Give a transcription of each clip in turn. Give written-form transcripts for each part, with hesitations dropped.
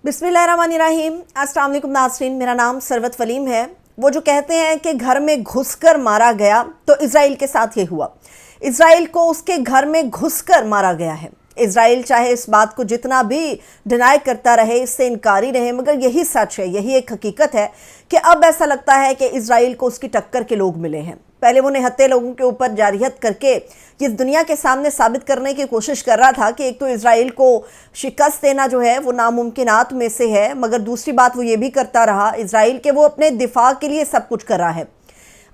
बिस्मिल्लाहिर्रहमानिर्रहीम। अस्सलाम वालेकुम नाज़रीन, मेरा नाम सरवत वलीम है। वो जो कहते हैं कि घर में घुसकर मारा गया, तो इज़राइल के साथ ये हुआ। इज़राइल को उसके घर में घुसकर मारा गया है। इज़राइल चाहे इस बात को जितना भी डिनाई करता रहे, इससे इनकारी रहे, मगर यही सच है, यही एक हकीकत है कि अब ऐसा लगता है कि इज़राइल को उसकी टक्कर के लोग मिले हैं। पहले वो निहत्थे लोगों के ऊपर जारियत करके ये दुनिया के सामने साबित करने की कोशिश कर रहा था कि एक तो इज़राइल को शिकस्त देना जो है वो नामुमकिनात में से है, मगर दूसरी बात वो ये भी करता रहा इज़राइल के वो अपने दिफा के लिए सब कुछ कर रहा है।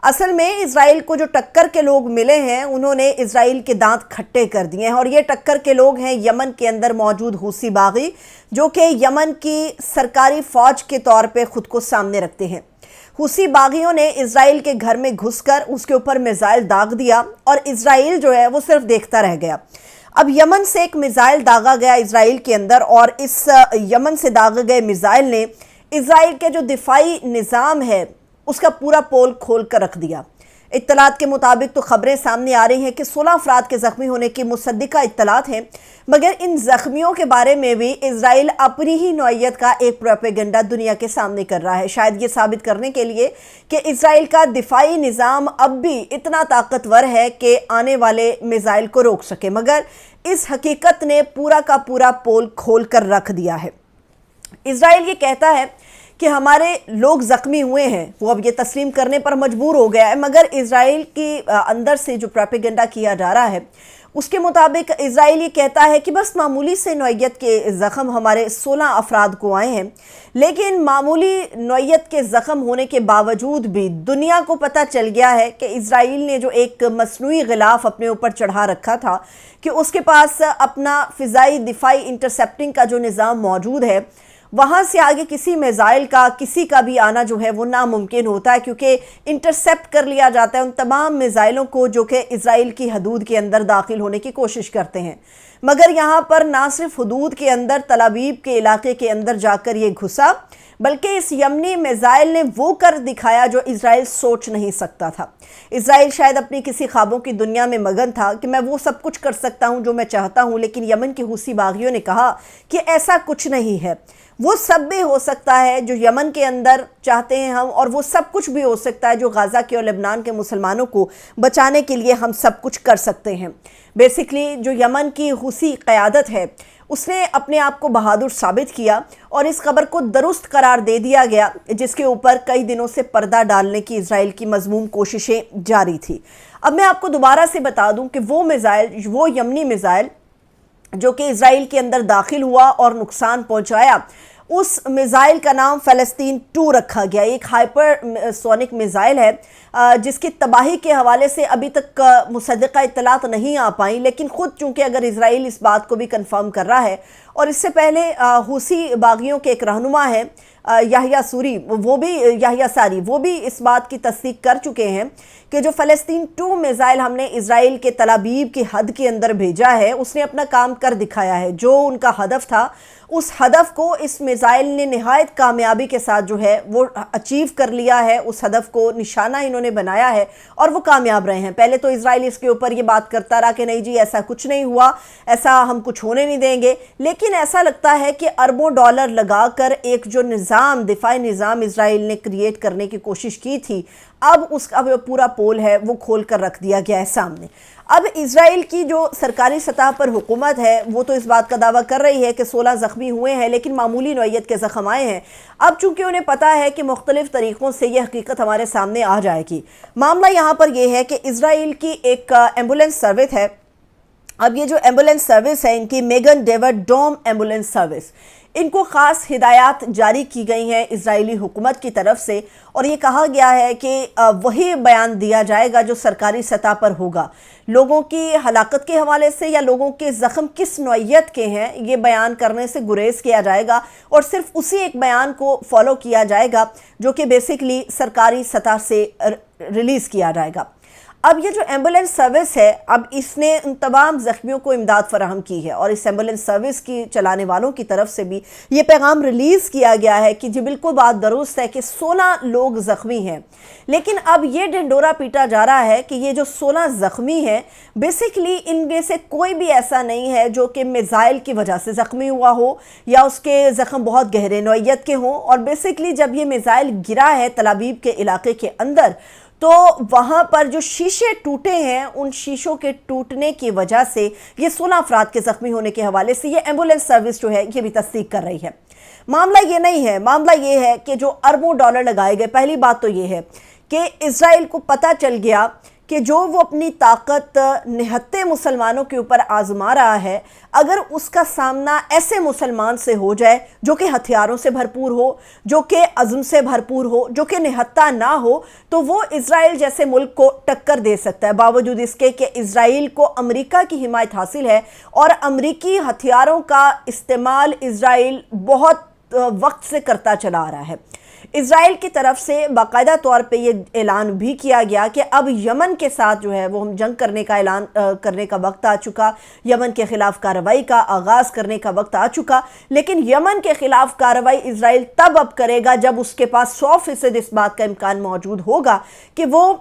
असल में इज़राइल को जो टक्कर के लोग मिले हैं, उन्होंने इज़राइल के दांत खट्टे कर दिए हैं, और ये टक्कर के लोग हैं यमन के अंदर मौजूद हूसी बागी, जो कि यमन की सरकारी फ़ौज के तौर पे ख़ुद को सामने रखते हैं। हूसी बागियों ने इज़राइल के घर में घुसकर उसके ऊपर मिसाइल दाग दिया, और इज़राइल जो है वो सिर्फ देखता रह गया। अब यमन से एक मिसाइल दागा गया इज़राइल के अंदर, और इस यमन से दागे गए मिसाइल ने इज़राइल के जो दिफाई निज़ाम है उसका पूरा पोल खोल कर रख दिया। इत्तलात के मुताबिक तो ख़बरें सामने आ रही हैं कि 16 अफराद के ज़ख्मी होने की मुसद्दिका इत्तलात हैं, मगर इन ज़ख्मियों के बारे में भी इज़राइल अपनी ही नौइयत का एक प्रोपेगेंडा दुनिया के सामने कर रहा है, शायद ये साबित करने के लिए कि इज़राइल का दिफाई निज़ाम अब भी इतना ताकतवर है कि आने वाले मिसाइल को रोक सके। मगर इस हकीकत ने पूरा का पूरा पोल खोल कर रख दिया है। इज़राइल ये कहता है कि हमारे लोग ज़ख्मी हुए हैं, वो अब ये तस्लीम करने पर मजबूर हो गया है, मगर इज़राइल की अंदर से जो प्रोपेगेंडा किया जा रहा है उसके मुताबिक इज़राइल ये कहता है कि बस मामूली से नौइयत के ज़ख्म हमारे 16 अफराद को आए हैं। लेकिन मामूली नौइयत के ज़ख्म होने के बावजूद भी दुनिया को पता चल गया है कि इज़राइल ने जो एक मसनूई गिलाफ अपने ऊपर चढ़ा रखा था कि उसके पास अपना फ़िज़ाई दिफाई इंटरसेप्टिंग का जो निज़ाम मौजूद है, वहाँ से आगे किसी मिसाइल का किसी का भी आना जो है वो नामुमकिन होता है, क्योंकि इंटरसेप्ट कर लिया जाता है उन तमाम मिसाइलों को जो कि इज़राइल की हदूद के अंदर दाखिल होने की कोशिश करते हैं। मगर यहाँ पर ना सिर्फ हदूद के अंदर, तल अवीव के इलाके के अंदर जाकर ये घुसा, बल्कि इस यमनी मिसाइल ने वो कर दिखाया जो इज़राइल सोच नहीं सकता था। इज़राइल शायद अपनी किसी ख्वाबों की दुनिया में मगन था कि मैं वो सब कुछ कर सकता हूँ जो मैं चाहता हूँ, लेकिन यमन के हूसी बागियों ने कहा कि ऐसा कुछ नहीं है। वो सब भी हो सकता है जो यमन के अंदर चाहते हैं हम, और वो सब कुछ भी हो सकता है जो गाज़ा के और लेबनान के मुसलमानों को बचाने के लिए हम सब कुछ कर सकते हैं। बेसिकली जो यमन की हूसी क़यादत है उसने अपने आप को बहादुर साबित किया, और इस खबर को दुरुस्त करार दे दिया गया, जिसके ऊपर कई दिनों से पर्दा डालने की इज़राइल की मज़मूम कोशिशें जारी थी। अब मैं आपको दोबारा से बता दूं कि वो मिसाइल, वो यमनी मिसाइल जो कि इज़राइल के अंदर दाखिल हुआ और नुकसान पहुंचाया, उस मिसाइल का नाम फ़लस्तीन 2 रखा गया। एक हाइपर सोनिक मिसाइल है जिसकी तबाही के हवाले से अभी तक मुसद्दिका इत्तलात नहीं आ पाई, लेकिन ख़ुद चूँकि अगर इज़राइल इस बात को भी कंफर्म कर रहा है, और इससे पहले हूसी बागियों के एक रहनुमा है याहिया सूरी, याहिया सारी, वो भी इस बात की तस्दीक कर चुके हैं कि जो फ़लस्तीन 2 मिसाइल हमने इज़राइल के तल अवीव की हद के अंदर भेजा है, उसने अपना काम कर दिखाया है। जो उनका हदफ था, उस हदफ को इस मिसाइल ने निहायत कामयाबी के साथ जो है वो अचीव कर लिया है। उस हदफ को निशाना इन्होंने बनाया है और वो कामयाब रहे हैं। पहले तो इज़राइल इसके ऊपर ये बात करता रहा कि नहीं जी ऐसा कुछ नहीं हुआ, ऐसा हम कुछ होने नहीं देंगे, लेकिन ऐसा लगता है कि अरबों डॉलर लगाकर एक जो निज़ाम, दिफाई निज़ाम इज़राइल ने क्रिएट करने की कोशिश की थी, अब उसका पूरा पोल है वो खोल कर रख दिया गया है सामने। अब इज़राइल की जो सरकारी सतह पर हुकूमत है वो तो इस बात का दावा कर रही है कि 16 ज़ख्मी हुए हैं, लेकिन मामूली नौइयत के ज़ख्म आए हैं। अब चूंकि उन्हें पता है कि मुख्तलिफ़ तरीक़ों से यह हकीकत हमारे सामने आ जाएगी। मामला यहाँ पर यह है कि इज़राइल की एक एम्बुलेंस सर्विस है। अब ये जो एम्बुलेंस सर्विस है, इनकी मेगन डेविड डोम एम्बुलेंस सर्विस, इनको ख़ास हिदायत जारी की गई हैं इज़राइली हुकूमत की तरफ से, और ये कहा गया है कि वही बयान दिया जाएगा जो सरकारी सतह पर होगा। लोगों की हलाकत के हवाले से या लोगों के ज़ख्म किस नौइयत के हैं, ये बयान करने से गुरेज किया जाएगा, और सिर्फ उसी एक बयान को फॉलो किया जाएगा जो कि बेसिकली सरकारी सतह से रिलीज़ किया जाएगा। اب یہ جو ایمبولینس سروس ہے، اب اس نے ان تمام زخمیوں کو امداد فراہم کی ہے، اور اس ایمبولینس سروس کی چلانے والوں کی طرف سے بھی یہ پیغام ریلیز کیا گیا ہے کہ جی بالکل بات درست ہے کہ 16 لوگ زخمی ہیں، لیکن اب یہ ڈھنڈورا پیٹا جا رہا ہے کہ یہ جو 16 زخمی ہیں بیسیکلی ان میں سے کوئی بھی ایسا نہیں ہے جو کہ میزائل کی وجہ سے زخمی ہوا ہو یا اس کے زخم بہت گہرے نوعیت کے ہوں، اور بیسیکلی جب یہ میزائل گرا ہے تل ابیب کے علاقے کے اندر تو وہاں پر جو شیشے ٹوٹے ہیں ان شیشوں کے ٹوٹنے کی وجہ سے یہ 16 افراد کے زخمی ہونے کے حوالے سے یہ ایمبولینس سروس جو ہے یہ بھی تصدیق کر رہی ہے۔ معاملہ یہ نہیں ہے، معاملہ یہ ہے کہ جو اربوں ڈالر لگائے گئے، پہلی بات تو یہ ہے کہ اسرائیل کو پتہ چل گیا کہ جو وہ اپنی طاقت نہتے مسلمانوں کے اوپر آزما رہا ہے، اگر اس کا سامنا ایسے مسلمان سے ہو جائے جو کہ ہتھیاروں سے بھرپور ہو، جو کہ عزم سے بھرپور ہو، جو کہ نہتا نہ ہو، تو وہ اسرائیل جیسے ملک کو ٹکر دے سکتا ہے، باوجود اس کے کہ اسرائیل کو امریکہ کی حمایت حاصل ہے اور امریکی ہتھیاروں کا استعمال اسرائیل بہت وقت سے کرتا چلا آ رہا ہے۔ اسرائیل کی طرف سے باقاعدہ طور پہ یہ اعلان بھی کیا گیا کہ اب یمن کے ساتھ جو ہے وہ ہم جنگ کرنے کا وقت آ چکا، یمن کے خلاف کارروائی کا آغاز کرنے کا وقت آ چکا، لیکن یمن کے خلاف کارروائی اسرائیل تب اب کرے گا جب اس کے پاس 100% اس بات کا امکان موجود ہوگا کہ وہ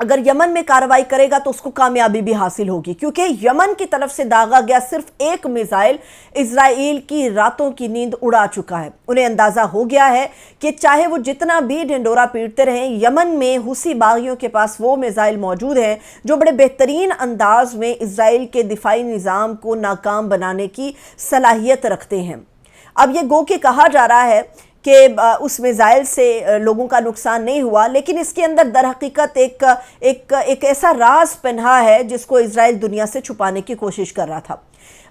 اگر یمن میں کارروائی کرے گا تو اس کو کامیابی بھی حاصل ہوگی، کیونکہ یمن کی طرف سے داغا گیا صرف ایک میزائل اسرائیل کی راتوں کی نیند اڑا چکا ہے۔ انہیں اندازہ ہو گیا ہے کہ چاہے وہ جتنا بھی ڈھنڈورا پیٹتے رہیں، یمن میں حوثی باغیوں کے پاس وہ میزائل موجود ہیں جو بڑے بہترین انداز میں اسرائیل کے دفاعی نظام کو ناکام بنانے کی صلاحیت رکھتے ہیں۔ اب یہ گو کہ کہا جا رہا ہے کہ اس میزائل سے لوگوں کا نقصان نہیں ہوا، لیکن اس کے اندر در حقیقت ایک ایسا راز پنہا ہے جس کو اسرائیل دنیا سے چھپانے کی کوشش کر رہا تھا۔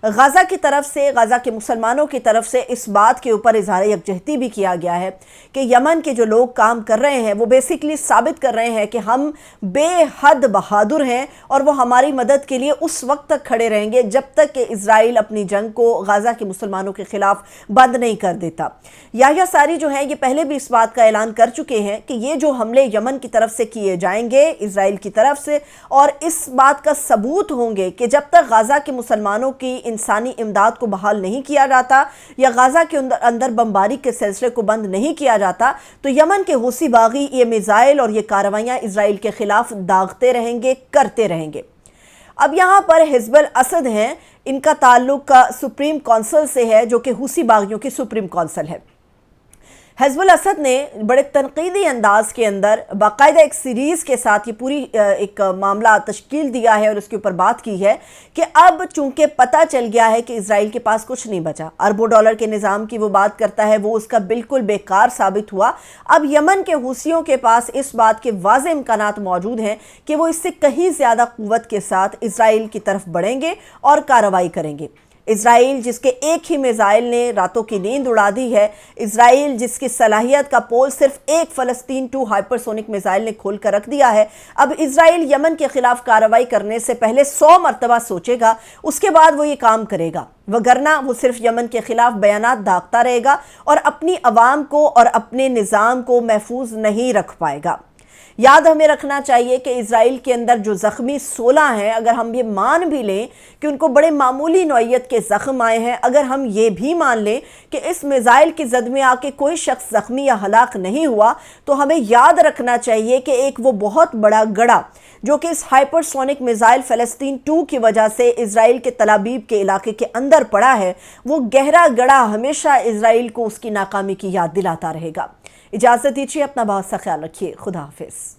غزہ کی طرف سے، غزہ کے مسلمانوں کی طرف سے اس بات کے اوپر اظہار یکجہتی بھی کیا گیا ہے کہ یمن کے جو لوگ کام کر رہے ہیں وہ بیسیکلی ثابت کر رہے ہیں کہ ہم بے حد بہادر ہیں اور وہ ہماری مدد کے لیے اس وقت تک کھڑے رہیں گے جب تک کہ اسرائیل اپنی جنگ کو غزہ کے مسلمانوں کے خلاف بند نہیں کر دیتا۔ یحییٰ ساری جو ہیں یہ پہلے بھی اس بات کا اعلان کر چکے ہیں کہ یہ جو حملے یمن کی طرف سے کیے جائیں گے اسرائیل کی طرف سے، اور اس بات کا ثبوت ہوں گے کہ جب تک غزہ کے مسلمانوں کی انسانی امداد کو بحال نہیں کیا جاتا یا غزہ کے اندر بمباری کے سلسلے کو بند نہیں کیا جاتا، تو یمن کے حوثی باغی یہ میزائل اور یہ کارروائیاں اسرائیل کے خلاف داغتے رہیں گے، کرتے رہیں گے۔ اب یہاں پر حزب الاسد ہیں، ان کا تعلق سپریم کونسل سے ہے جو کہ حوثی باغیوں کی سپریم کونسل ہے۔ حزب الاسد نے بڑے تنقیدی انداز کے اندر باقاعدہ ایک سیریز کے ساتھ یہ پوری ایک معاملہ تشکیل دیا ہے اور اس کے اوپر بات کی ہے کہ اب چونکہ پتہ چل گیا ہے کہ اسرائیل کے پاس کچھ نہیں بچا، اربوں ڈالر کے نظام کی وہ بات کرتا ہے، وہ اس کا بالکل بیکار ثابت ہوا۔ اب یمن کے حوثیوں کے پاس اس بات کے واضح امکانات موجود ہیں کہ وہ اس سے کہیں زیادہ قوت کے ساتھ اسرائیل کی طرف بڑھیں گے اور کارروائی کریں گے۔ اسرائیل جس کے ایک ہی میزائل نے راتوں کی نیند اڑا دی ہے، اسرائیل جس کی صلاحیت کا پول صرف ایک فلسطین 2 ہائپرسونک میزائل نے کھول کر رکھ دیا ہے، اب اسرائیل یمن کے خلاف کارروائی کرنے سے پہلے 100 مرتبہ سوچے گا، اس کے بعد وہ یہ کام کرے گا، وگرنہ وہ صرف یمن کے خلاف بیانات داغتا رہے گا اور اپنی عوام کو اور اپنے نظام کو محفوظ نہیں رکھ پائے گا۔ یاد ہمیں رکھنا چاہیے کہ اسرائیل کے اندر جو زخمی 16 ہیں، اگر ہم یہ مان بھی لیں کہ ان کو بڑے معمولی نوعیت کے زخم آئے ہیں، اگر ہم یہ بھی مان لیں کہ اس میزائل کی زد میں آ کے کوئی شخص زخمی یا ہلاک نہیں ہوا، تو ہمیں یاد رکھنا چاہیے کہ ایک وہ بہت بڑا گڑھا جو کہ اس ہائپرسونک میزائل فلسطین 2 کی وجہ سے اسرائیل کے تل ابیب کے علاقے کے اندر پڑا ہے، وہ گہرا گڑھا ہمیشہ اسرائیل کو اس کی ناکامی کی یاد دلاتا رہے گا۔ اجازت دیجیے، اپنا بہت سا خیال رکھیے، خدا حافظ۔